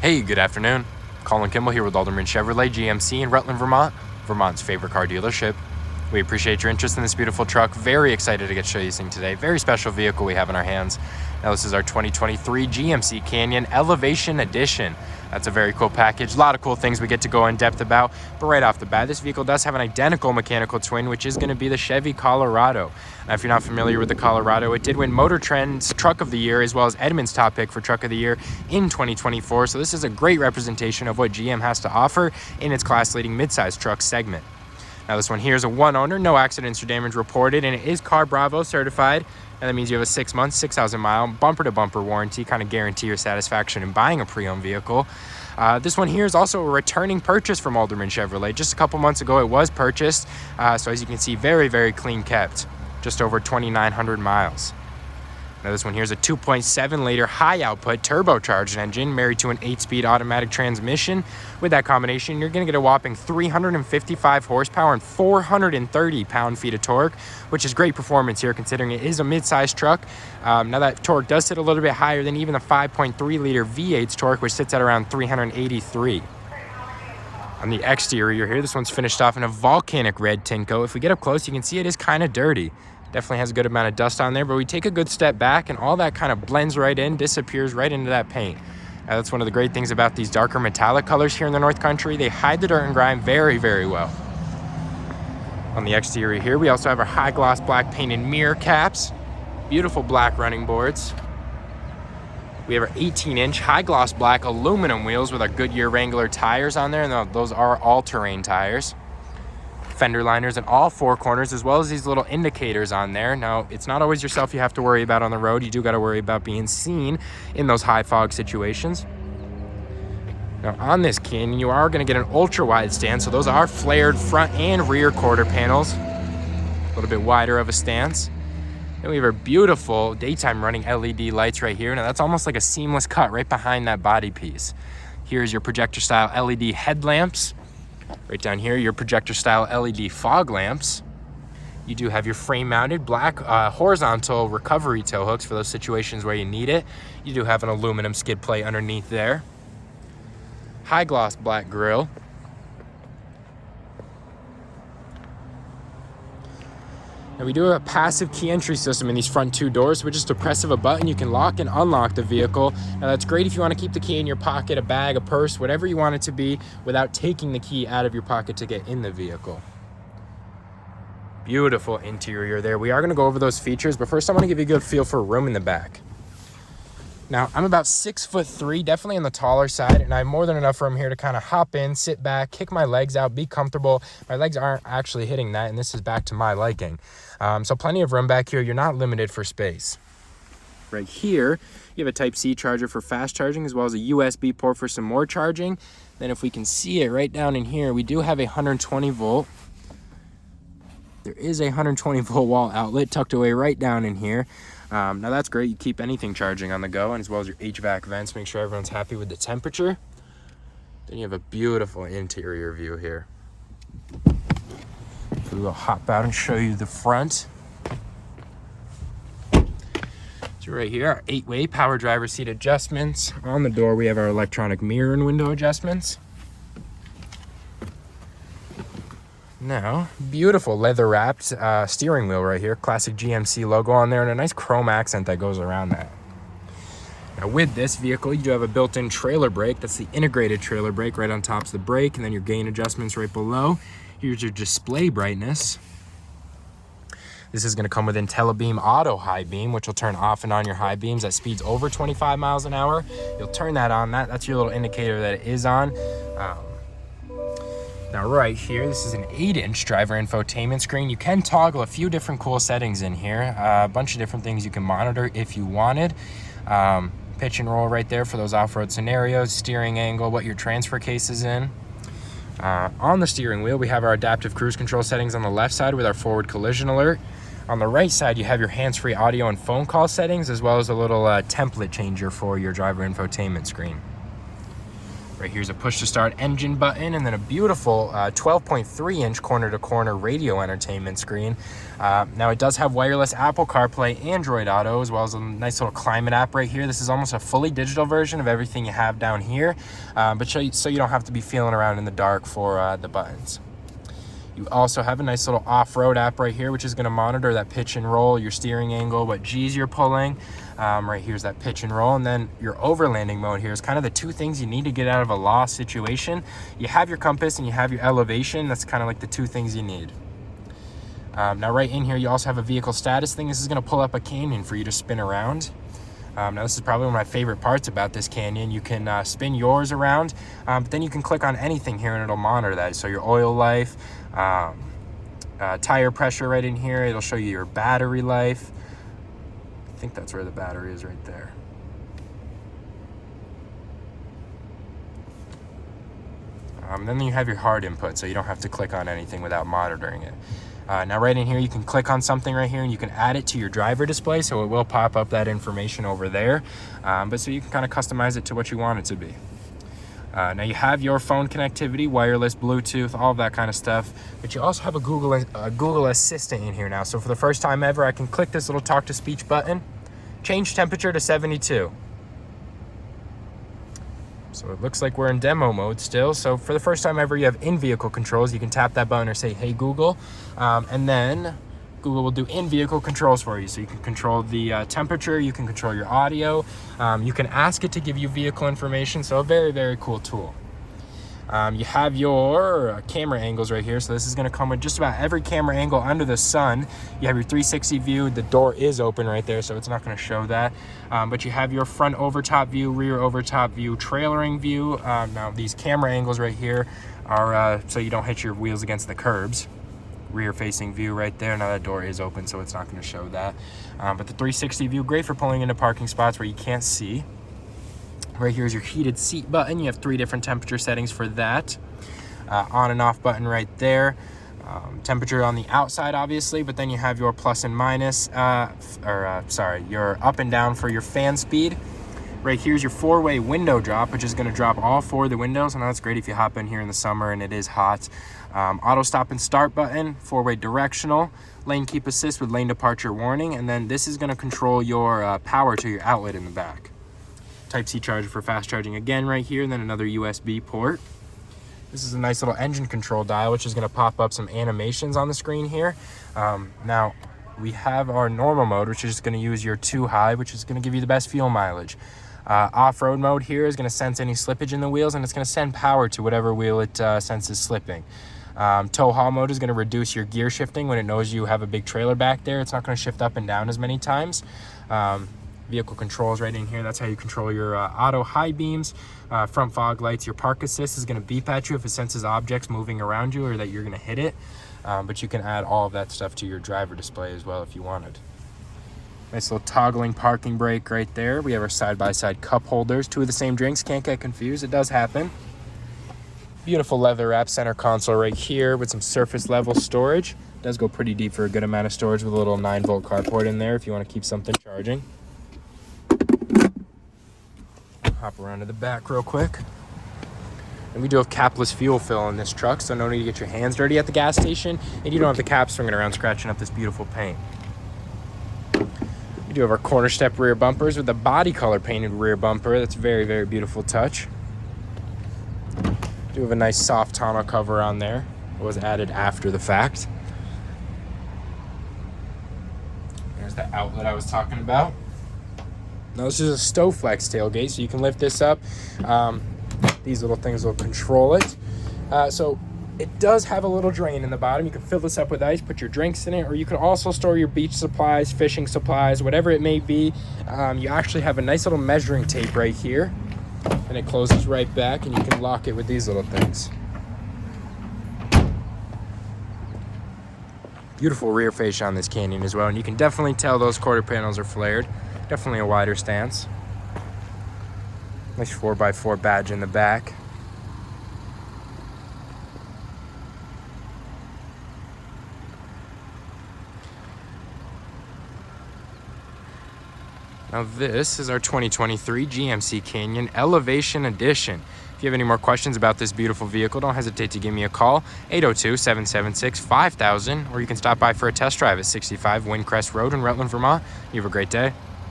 Hey, good afternoon. Colin Kimball here with Alderman Chevrolet GMC in Rutland, Vermont, Vermont's favorite car dealership. We appreciate your interest in this beautiful truck. Very excited to get to show you this thing today. Very special vehicle we have in our hands. Now this is our 2023 GMC Canyon Elevation Edition. That's a very cool package. A lot of cool things we get to go in depth about. But right off the bat, this vehicle does have an identical mechanical twin, which is going to be the Chevy Colorado. Now, if you're not familiar with the Colorado, it did win Motor Trend's Truck of the Year, as well as Edmunds' top pick for Truck of the Year in 2024. So this is a great representation of what GM has to offer in its class-leading midsize truck segment. Now this one here is a one owner, no accidents or damage reported, and it is Car Bravo certified. And that means you have a 6 month, 6,000 mile bumper to bumper warranty, kind of guarantee your satisfaction in buying a pre-owned vehicle. This one here is also a returning purchase from Alderman Chevrolet. Just a couple months ago, it was purchased. So as you can see, very, very clean kept, just over 2,900 miles. Now this one here is a 2.7 liter high output turbocharged engine married to an 8-speed automatic transmission. With that combination, you're going to get a whopping 355 horsepower and 430 pound-feet of torque, which is great performance here considering it is a mid-sized truck. Now that torque does sit a little bit higher than even the 5.3 liter V8's torque, which sits at around 383. On the exterior here, this one's finished off in a volcanic red tint coat. If we get up close, you can see it is kind of dirty. Definitely has a good amount of dust on there, but we take a good step back and all that kind of blends right in, disappears right into that paint. Now, that's one of the great things about these darker metallic colors here in the North Country. They hide the dirt and grime very, very well. On the exterior here, we also have our high gloss black painted mirror caps, beautiful black running boards. We have our 18-inch high gloss black aluminum wheels with our Goodyear Wrangler tires on there, and those are all-terrain tires. Fender liners in all four corners, as well as these little indicators on there. Now, it's not always yourself you have to worry about on the road. You do got to worry about being seen in those high fog situations. Now, on this Canyon, you are going to get an ultra-wide stand, so those are flared front and rear quarter panels. A little bit wider of a stance. Then we have our beautiful daytime running LED lights right here. Now, that's almost like a seamless cut right behind that body piece. Here's your projector-style LED headlamps. Right down here, your projector-style LED fog lamps. You do have your frame-mounted black horizontal recovery tow hooks for those situations where you need it. You do have an aluminum skid plate underneath there. High-gloss black grille. And we do have a passive key entry system in these front two doors. With just a press of a button, you can lock and unlock the vehicle. Now that's great if you want to keep the key in your pocket, a bag, a purse, whatever you want it to be, without taking the key out of your pocket to get in the vehicle. Beautiful interior there. We are going to go over those features, but first I want to give you a good feel for room in the back. Now, I'm about 6'3", definitely on the taller side, and I have more than enough room here to kind of hop in, sit back, kick my legs out, be comfortable. My legs aren't actually hitting that, and this is back to my liking. So plenty of room back here. You're not limited for space. Right here, you have a Type-C charger for fast charging, as well as a USB port for some more charging. Then if we can see it right down in here, we do have a 120 volt. There is a 120 volt wall outlet tucked away right down in here. Now that's great. You keep anything charging on the go, and as well as your HVAC vents, make sure everyone's happy with the temperature. Then you have a beautiful interior view here. So we'll hop out and show you the front. So right here, our 8-way power driver seat adjustments. On the door, we have our electronic mirror and window adjustments. Now, beautiful leather-wrapped steering wheel right here. Classic GMC logo on there and a nice chrome accent that goes around that. Now, with this vehicle, you do have a built-in trailer brake. That's the integrated trailer brake right on top of the brake, and then your gain adjustments right below. Here's your display brightness. This is going to come with IntelliBeam Auto High Beam, which will turn off and on your high beams at speeds over 25 miles an hour. You'll turn that on. That's your little indicator that it is on. Now right here, this is an 8-inch driver infotainment screen. You can toggle a few different cool settings in here. A bunch of different things you can monitor if you wanted. Pitch and roll right there for those off-road scenarios, steering angle, what your transfer case is in. On the steering wheel, we have our adaptive cruise control settings on the left side with our forward collision alert. On the right side, you have your hands-free audio and phone call settings, as well as a little template changer for your driver infotainment screen. Right here's a push to start engine button, and then a beautiful 12.3 inch corner to corner radio entertainment screen. Now it does have wireless Apple CarPlay, Android Auto, as well as a nice little climate app right here. This is almost a fully digital version of everything you have down here, but so you don't have to be feeling around in the dark for the buttons. You also have a nice little off-road app right here, which is going to monitor that pitch and roll, your steering angle, what G's you're pulling. Right here's that pitch and roll, and then your overlanding mode here is kind of the two things you need to get out of a lost situation. You have your compass and you have your elevation. That's kind of like the two things you need. Now right in here, you also have a vehicle status thing. This is going to pull up a canyon for you to spin around. Now this is probably one of my favorite parts about this Canyon. You can spin yours around, but then you can click on anything here and it'll monitor that. So your oil life, tire pressure right in here. It'll show you your battery life. I think that's where the battery is right there. Then you have your hard input, so you don't have to click on anything without monitoring it. Now right in here, you can click on something right here and you can add it to your driver display, so it will pop up that information over there. But so you can kind of customize it to what you want it to be. Now you have your phone connectivity, wireless, Bluetooth, all of that kind of stuff. But you also have a Google Assistant in here now. So for the first time ever, I can click this little talk to speech button, change temperature to 72. So it looks like we're in demo mode still. So for the first time ever, you have in-vehicle controls. You can tap that button or say, hey, Google, and then Google will do in-vehicle controls for you. So you can control the temperature, you can control your audio, you can ask it to give you vehicle information. So a very, very cool tool. You have your camera angles right here. So this is going to come with just about every camera angle under the sun. You have your 360 view. The door is open right there, so it's not going to show that. But you have your front over top view, rear over top view, trailering view. Now these camera angles right here are so you don't hit your wheels against the curbs. Rear facing view right there. Now that door is open, so it's not going to show that. But the 360 view, great for pulling into parking spots where you can't see. Right here is your heated seat button. You have 3 different temperature settings for that. On and off button right there. Temperature on the outside, obviously, but then you have your plus and minus, your up and down for your fan speed. Right here's your 4-way window drop, which is going to drop all 4 of the windows. I know that's great if you hop in here in the summer and it is hot. Auto stop and start button, 4-way directional, lane keep assist with lane departure warning, and then this is going to control your power to your outlet in the back. Type-C charger for fast charging again right here, and then another USB port. This is a nice little engine control dial, which is going to pop up some animations on the screen here. Now, we have our normal mode, which is going to use your 2 high, which is going to give you the best fuel mileage. Off-road mode here is going to sense any slippage in the wheels, and it's going to send power to whatever wheel it senses slipping. Tow haul mode is going to reduce your gear shifting when it knows you have a big trailer back there. It's not going to shift up and down as many times. Vehicle controls right in here. That's how you control your auto high beams, front fog lights. Your park assist is going to beep at you if it senses objects moving around you or that you're going to hit it. But you can add all of that stuff to your driver display as well if you wanted. Nice little toggling parking brake right there. We have our side-by-side cup holders. 2 of the same drinks. Can't get confused. It does happen. Beautiful leather wrap center console right here with some surface level storage. It does go pretty deep for a good amount of storage with a little 9-volt carport in there if you want to keep something charging. Hop around to the back real quick. And we do have capless fuel fill in this truck, so no need to get your hands dirty at the gas station, and you don't have the cap swinging around scratching up this beautiful paint. We do have our corner step rear bumpers with the body color painted rear bumper. That's a very, very beautiful touch. We do have a nice soft tonneau cover on there. It was added after the fact. There's the outlet I was talking about. Now this is a Stowflex tailgate, so you can lift this up. These little things will control it. So it does have a little drain in the bottom. You can fill this up with ice, put your drinks in it, or you can also store your beach supplies, fishing supplies, whatever it may be. You actually have a nice little measuring tape right here, and it closes right back, and you can lock it with these little things. Beautiful rear fascia on this Canyon as well, and you can definitely tell those quarter panels are flared. Definitely a wider stance. Nice 4x4 badge in the back. Now this is our 2023 GMC Canyon Elevation Edition. If you have any more questions about this beautiful vehicle, don't hesitate to give me a call, 802-776-5000, or you can stop by for a test drive at 65 Windcrest Road in Rutland, Vermont. You have a great day.